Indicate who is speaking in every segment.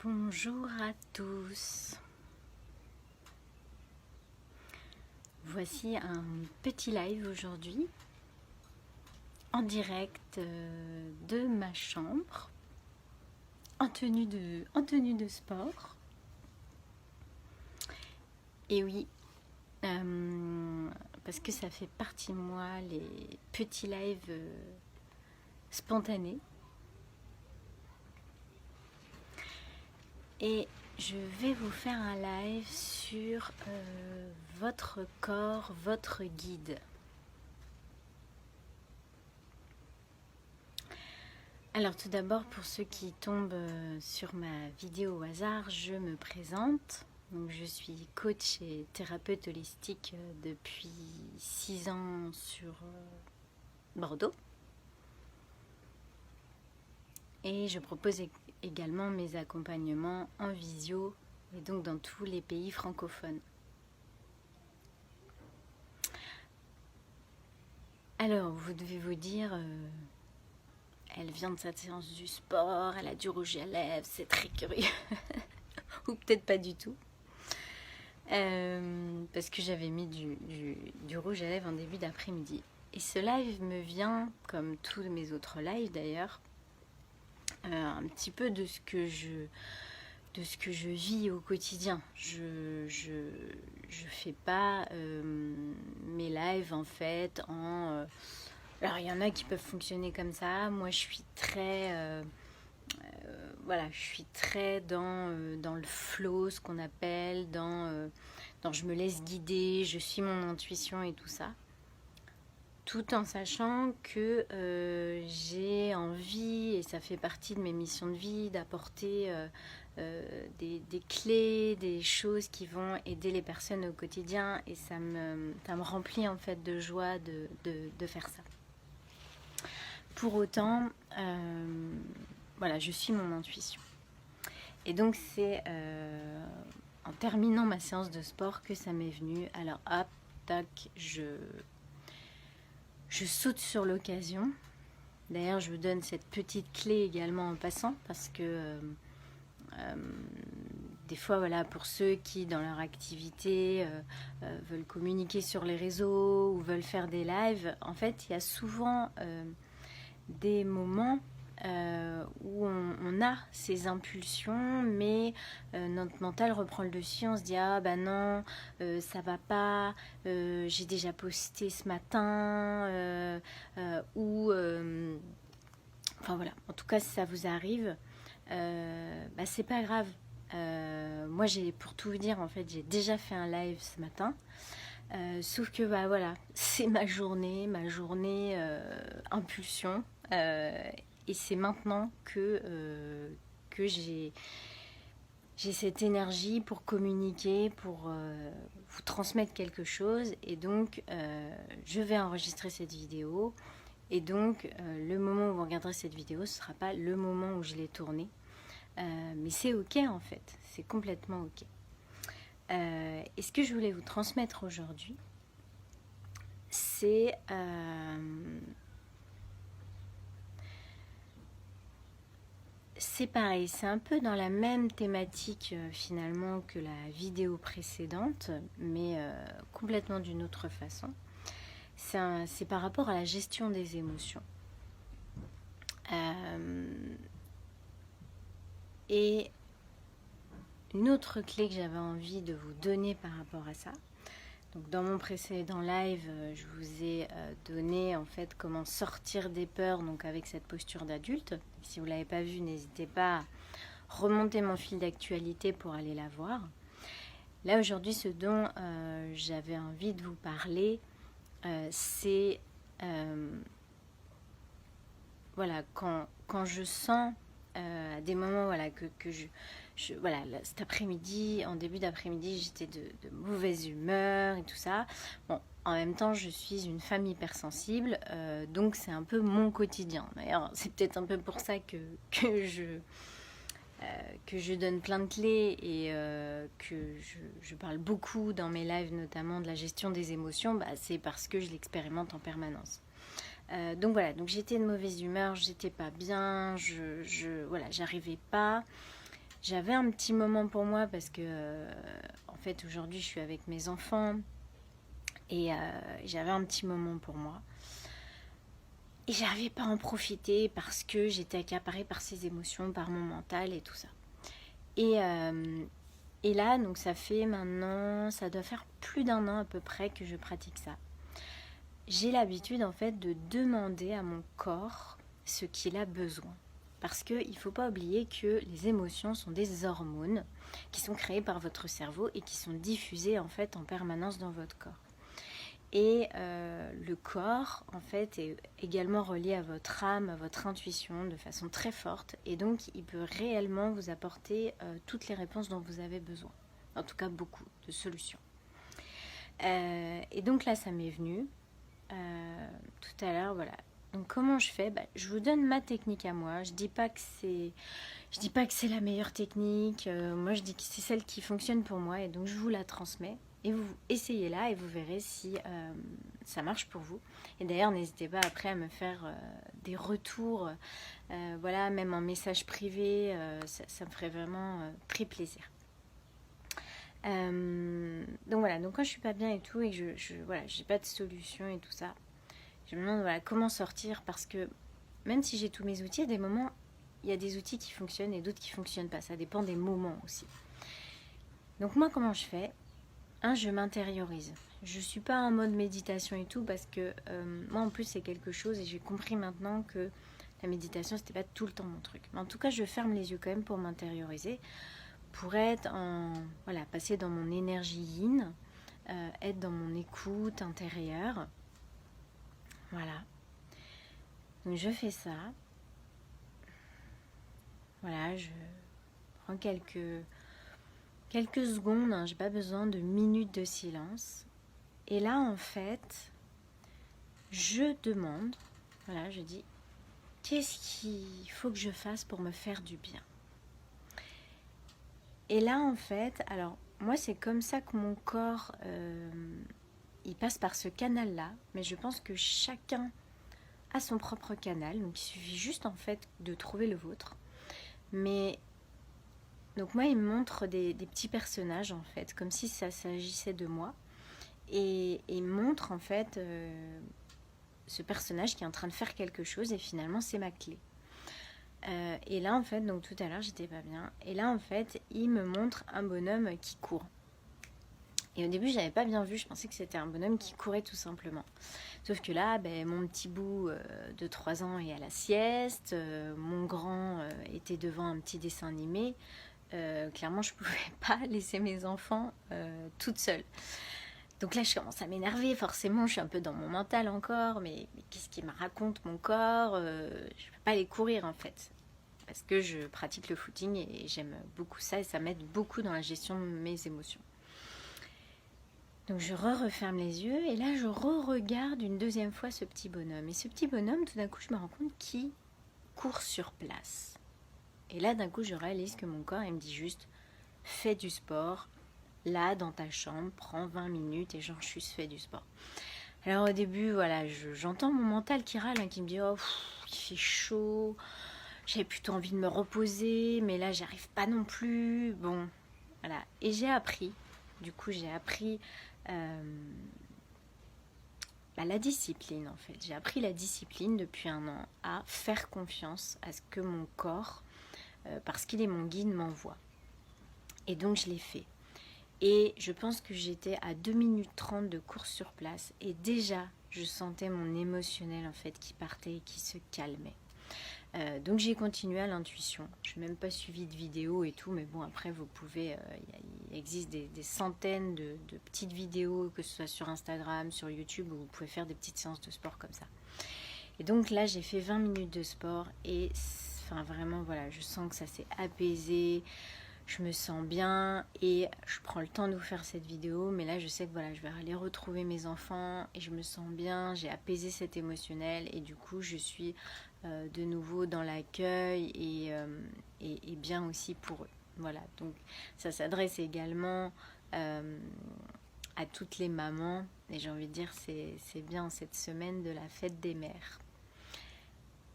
Speaker 1: Bonjour à tous. Voici un petit live aujourd'hui en direct de ma chambre en tenue de sport. Et oui, parce que ça fait partie de moi les petits lives spontanés. Et je vais vous faire un live sur votre corps, votre guide. Alors tout d'abord, pour ceux qui tombent sur ma vidéo au hasard, je me présente. Donc, je suis coach et thérapeute holistique depuis 6 ans sur Bordeaux. Et je propose également mes accompagnements en visio et donc dans tous les pays francophones. Alors, vous devez vous dire, elle vient de sa séance du sport, elle a du rouge à lèvres, c'est très curieux. Ou peut-être pas du tout. Parce que j'avais mis du rouge à lèvres en début d'après-midi. Et ce live me vient, comme tous mes autres lives d'ailleurs, un petit peu de ce que je vis au quotidien. Je fais pas mes lives en fait en... alors il y en a qui peuvent fonctionner comme ça. Moi je suis très... voilà, je suis très dans le flow, ce qu'on appelle, dans je me laisse guider, je suis mon intuition et tout ça. Tout en sachant que j'ai envie, et ça fait partie de mes missions de vie, d'apporter des clés, des choses qui vont aider les personnes au quotidien. Et ça me remplit en fait de joie de faire ça. Pour autant, voilà, je suis mon intuition. Et donc c'est en terminant ma séance de sport que ça m'est venu. Alors hop, tac, je saute sur l'occasion. D'ailleurs, je vous donne cette petite clé également en passant parce que des fois, voilà, pour ceux qui, dans leur activité, veulent communiquer sur les réseaux ou veulent faire des lives, en fait, il y a souvent des moments où on a ces impulsions, mais notre mental reprend le dessus. On se dit ah bah non, ça va pas, j'ai déjà posté ce matin, enfin voilà. En tout cas, si ça vous arrive, bah c'est pas grave. Moi, pour tout vous dire, en fait, j'ai déjà fait un live ce matin. Sauf que bah voilà, c'est ma journée impulsion. Et c'est maintenant que j'ai cette énergie pour communiquer, pour vous transmettre quelque chose. Et donc, je vais enregistrer cette vidéo. Et donc, le moment où vous regarderez cette vidéo, ce ne sera pas le moment où je l'ai tournée. Mais c'est OK en fait, c'est complètement OK. Et ce que je voulais vous transmettre aujourd'hui, c'est pareil, c'est un peu dans la même thématique finalement que la vidéo précédente, mais complètement d'une autre façon. C'est par rapport à la gestion des émotions. Et une autre clé que j'avais envie de vous donner par rapport à ça. Donc dans mon précédent live, je vous ai donné en fait comment sortir des peurs, donc avec cette posture d'adulte. Si vous ne l'avez pas vu, n'hésitez pas à remonter mon fil d'actualité pour aller la voir. Là aujourd'hui, ce dont j'avais envie de vous parler, c'est voilà, quand je sens à des moments voilà, que voilà, cet après-midi, en début d'après-midi, j'étais de mauvaise humeur et tout ça. Bon, en même temps, je suis une femme hypersensible, donc c'est un peu mon quotidien. D'ailleurs, c'est peut-être un peu pour ça que je donne plein de clés et que je parle beaucoup dans mes lives, notamment de la gestion des émotions. Bah, c'est parce que je l'expérimente en permanence. Donc voilà, donc j'étais de mauvaise humeur, j'étais pas bien, voilà, j'arrivais pas. J'avais un petit moment pour moi parce que en fait aujourd'hui je suis avec mes enfants et j'avais un petit moment pour moi. Et j'arrivais pas à en profiter parce que j'étais accaparée par ces émotions, par mon mental et tout ça. Et, euh, et là, donc ça fait maintenant, ça doit faire plus d'un an à peu près que je pratique ça. J'ai l'habitude en fait de demander à mon corps ce qu'il a besoin. Parce qu'il ne faut pas oublier que les émotions sont des hormones qui sont créées par votre cerveau et qui sont diffusées en fait en permanence dans votre corps. Et le corps, en fait, est également relié à votre âme, à votre intuition de façon très forte. Et donc, il peut réellement vous apporter toutes les réponses dont vous avez besoin. En tout cas, beaucoup de solutions. Et donc là, ça m'est venu tout à l'heure, voilà. Donc comment je fais ? Je vous donne ma technique à moi. Je dis pas que c'est la meilleure technique. Moi, je dis que c'est celle qui fonctionne pour moi. Et donc, je vous la transmets. Et vous essayez-la et vous verrez si ça marche pour vous. Et d'ailleurs, n'hésitez pas après à me faire des retours. Voilà, même en message privé. Ça me ferait vraiment très plaisir. Donc voilà, donc quand je suis pas bien et tout et que voilà, j'ai pas de solution et tout ça, je me demande voilà, comment sortir parce que même si j'ai tous mes outils, à des moments, il y a des outils qui fonctionnent et d'autres qui fonctionnent pas. Ça dépend des moments aussi. Donc moi, comment je fais ? Je m'intériorise. Je suis pas en mode méditation et tout parce que moi en plus c'est quelque chose et j'ai compris maintenant que la méditation c'était pas tout le temps mon truc. Mais en tout cas, je ferme les yeux quand même pour m'intérioriser, pour être voilà, passer dans mon énergie yin, être dans mon écoute intérieure. Voilà. Donc je fais ça. Voilà, je prends quelques secondes, j'ai pas besoin de minutes de silence. Et là, en fait, je demande, voilà, je dis, qu'est-ce qu'il faut que je fasse pour me faire du bien ? Et là, en fait, alors, moi, c'est comme ça que mon corps, il passe par ce canal-là, mais je pense que chacun a son propre canal, donc il suffit juste, en fait, de trouver le vôtre. Mais donc moi, il me montre des petits personnages, en fait, comme si ça s'agissait de moi. Et il me montre, en fait, ce personnage qui est en train de faire quelque chose, et finalement, c'est ma clé. Et là, en fait, donc tout à l'heure, j'étais pas bien. Et là, en fait, il me montre un bonhomme qui court. Et au début, je n'avais pas bien vu, je pensais que c'était un bonhomme qui courait tout simplement. Sauf que là, mon petit bout de 3 ans est à la sieste, mon grand était devant un petit dessin animé. Clairement, je ne pouvais pas laisser mes enfants toute seule. Donc là, je commence à m'énerver, forcément, je suis un peu dans mon mental encore, mais qu'est-ce qu'il me raconte mon corps ? Je ne peux pas aller courir en fait, parce que je pratique le footing et j'aime beaucoup ça et ça m'aide beaucoup dans la gestion de mes émotions. Donc je referme les yeux et là je regarde une deuxième fois ce petit bonhomme. Et ce petit bonhomme, tout d'un coup, je me rends compte qu'il court sur place. Et là, d'un coup, je réalise que mon corps, il me dit juste, fais du sport. Là, dans ta chambre, prends 20 minutes et genre, juste fais du sport. Alors au début, voilà, j'entends mon mental qui râle, qui me dit, oh, il fait chaud. J'avais plutôt envie de me reposer, mais là, j'arrive pas non plus. Bon, voilà. Et j'ai appris, la discipline en fait. J'ai appris la discipline depuis un an à faire confiance à ce que mon corps, parce qu'il est mon guide, m'envoie. Et donc je l'ai fait. Et je pense que j'étais à 2 minutes 30 de course sur place et déjà je sentais mon émotionnel en fait qui partait et qui se calmait. Donc j'ai continué à l'intuition. Je n'ai même pas suivi de vidéos et tout, mais bon après vous pouvez, il existe des centaines de petites vidéos, que ce soit sur Instagram, sur YouTube, où vous pouvez faire des petites séances de sport comme ça. Et donc là j'ai fait 20 minutes de sport et enfin vraiment voilà, je sens que ça s'est apaisé, je me sens bien et je prends le temps de vous faire cette vidéo, mais là je sais que voilà, je vais aller retrouver mes enfants et je me sens bien, j'ai apaisé cet émotionnel et du coup je suis de nouveau dans l'accueil et bien aussi pour eux. Voilà, donc ça s'adresse également à toutes les mamans et j'ai envie de dire c'est bien cette semaine de la fête des mères.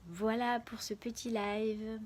Speaker 1: Voilà pour ce petit live.